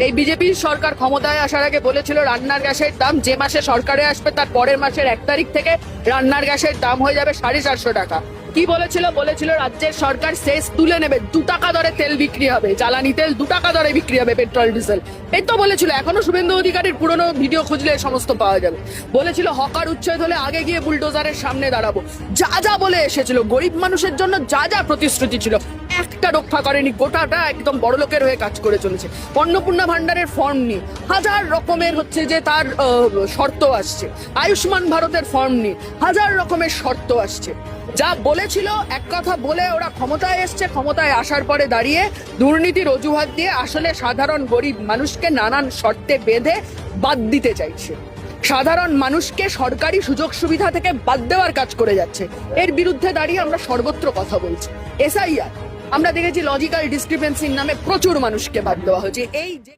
এই বিজেপির সরকার ক্ষমতায় আসার আগে বলেছিল রান্নার গ্যাসের দাম যে মাসে সরকারে আসবে তার পরের মাসের 1 তারিখ থেকে রান্নার গ্যাসের দাম হয়ে যাবে 450 টাকা। কি বলেছিল রাজ্যের সরকার সেস তুলে নেবে, 2 টাকা দরে তেল বিক্রি হবে, জ্বালানি তেল 2 টাকা দরে বিক্রি হবে, পেট্রোল ডিজেল। এই তো বলেছিল, এখনো শুভেন্দু অধিকারীর পুরনো ভিডিও খুঁজলে সমস্ত পাওয়া যাবে। বলেছিল হকার উচ্ছেদ হলে আগে গিয়ে বুলডোজারের সামনে দাঁড়াবো। যা যা বলে এসেছিল, গরিব মানুষের জন্য যা যা প্রতিশ্রুতি ছিল একটা রক্ষা করেনি, গোটাটা একদম বড় লোকের হয়ে কাজ করে চলেছে। অন্নপূর্ণা ভান্ডারের ফর্ম নিয়ে হাজার রকমের হচ্ছে যে তার শর্ত আসছে, আয়ুষ্মান ভারতের ফর্ম নিয়ে হাজার রকমের শর্ত আসছে। যা বলেছিল এক কথা বলে ওরা ক্ষমতায় এসছে, ক্ষমতায় আসার পরে দাঁড়িয়ে দুর্নীতির অজুহাত দিয়ে আসলে সাধারণ গরিব মানুষকে নানান শর্তে বেঁধে বাদ দিতে চাইছে, সাধারণ মানুষকে সরকারি সুযোগ সুবিধা থেকে বাদ দেওয়ার কাজ করে যাচ্ছে। এর বিরুদ্ধে দাঁড়িয়ে আমরা সর্বত্র কথা বলছি। এসআইআর আমরা দেখেছি লজিক্যাল ডিসক্রিপেন্সির নামে প্রচুর মানুষকে বাদ দেওয়া হয়েছে। এই যে